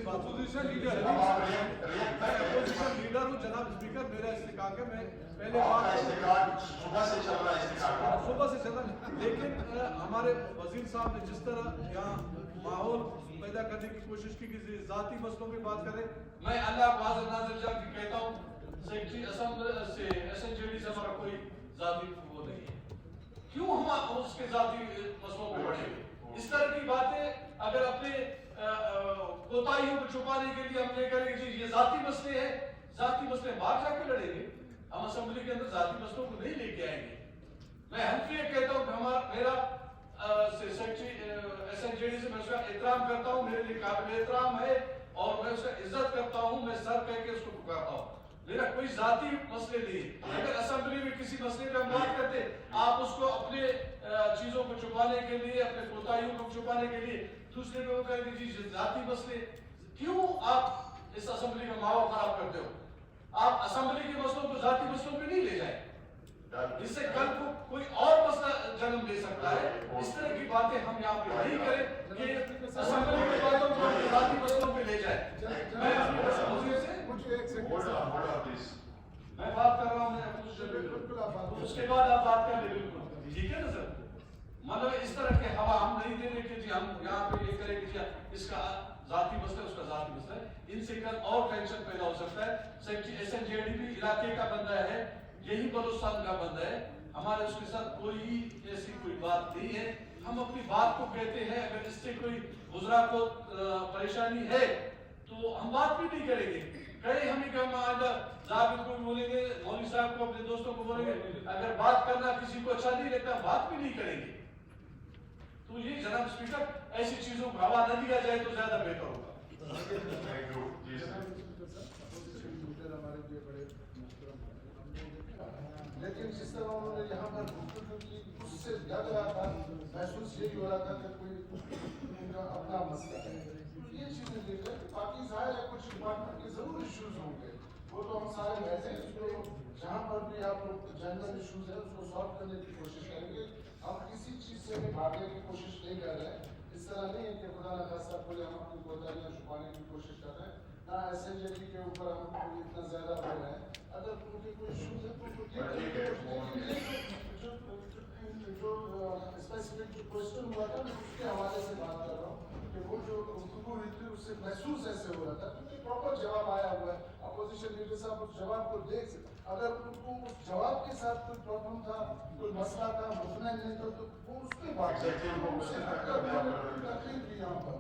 बात opposition leader हूँ जनाब स्पीकर। मेरा इस्तेकाक है, मैं पहले सुबह से चल रहा है, सुबह से चल रहा है, लेकिन हमारे वजीर साहब ने जिस तरह यहाँ माहौल पैदा करने की कोशिश की कि जाती मसलों पे बात करें, मैं अल्लाह बाज़ नाज़िर जान की कहता हूँ, सेक्रेटरी असेंबली से एसएनजेडी से हमारा कोई जाती वो नहीं है। क्यों हम उसके जाती मसलों पे बढ़ेंगे? इस तरह की बातें अगर अपने कोताहियों को छुपाने के लिए हम ये करेंगे जी ये जाती मसले हैं, जाती मसले बाहर जाके लड़ेंगे, हम असेंबली के अंदर जाती मसलों को नहीं लेके आएंगे। मैं हल्फ ये कहता हूँ कि मेरा सेक्रेटरी एसएनजेडी से मैं उसका एहतराम करता हूँ, मेरे लिए काबिल एहतराम है और मैं उसका इज्जत करता हूँ, मैं सर कह के उसको पुकारता हूँ। मेरा कोई जाती मसले नहीं है। अगर असेंबली में किसी मसले पे हम बात करते, आप उसको अपने चीजों को छुपाने के लिए, अपने कोताहियों को छुपाने के लिए दूसरे पे वो कहेंगे जी जाती मसले। क्यों आप इस असेंबली का माहौल खराब करते हो? आप असेंबली के मसलों को जाती मसलों पे नहीं ले जाए, इससे कल को कोई और मसला जन्म ले सकता है। इस तरह की बातें हम यहाँ पे नहीं करें कि असेंबली की बातों को जाती मसलों पे ले जाए। मैं अपनी वजीर से मैं बात कर रहा हूँ, उसके बाद आप बात कर ले, बिल्कुल ठीक है ना सर। मतलब इस तरह के हवा हम नहीं देने के जी हम यहाँ पे ये करेंगे जी इसका जाती मसला उसका जाती मसला है, इनसे कल और टेंशन पैदा हो सकता है। एसएनजेडी भी इलाके का बंदा है, यही बलूचिस्तान का बंदा है, हमारे उसके साथ कोई ऐसी कोई बात नहीं है। हम अपनी बात को कहते हैं, अगर इससे कोई गुजरा को परेशानी है तो हम बात भी नहीं करेंगे। कई हम ही कम जाबिर को बोलेंगे, मौलवी साहब को, अपने दोस्तों को बोलेंगे, अगर बात करना किसी को अच्छा नहीं लगता बात भी नहीं करेंगे। तो ये जनाब स्पीकर ऐसी चीजों को हवा न दिया जाए तो ज्यादा बेहतर होगा। लेकिन जिस तरह उन्होंने यहाँ पर गुफ्तगू की उससे लग रहा था, महसूस यही हो रहा था कि कोई अपना मसला है। ये चीजें देख रहे हैं, बाकी जाहिर है कुछ डिपार्टमेंट के जरूर इश्यूज होंगे, वो तो हम सारे वैसे हैं, उसको जहाँ पर भी आप लोग जनरल इश्यूज है उसको सॉल्व करने की कोशिश करेंगे। हम किसी चीज से भी भागने की कोशिश नहीं कर रहे हैं। इस तरह नहीं है कि खुदा न खास्ता कोई हम अपनी कोताहियां छुपाने की कोशिश कर रहे हैं, ना एसएनजेडी के ऊपर हम इतना ज्यादा हो रहे हैं। अगर उनके कोई इश्यूज है तो जो स्पेसिफिक जो क्वेश्चन हुआ था मैं उसके हवाले से बात कर रहा हूँ कि वो जो गुफ्तगू हुई थी उससे महसूस ऐसे हो रहा था, क्योंकि प्रॉपर जवाब आया हुआ है। अपोजिशन लीडर साहब उस जवाब को देख सकते, अगर उनको उस जवाब के साथ कोई प्रॉब्लम था, कोई मसला था, मुतमईन नहीं था, तो वो उसके बाद तकलीफ थी यहाँ पर।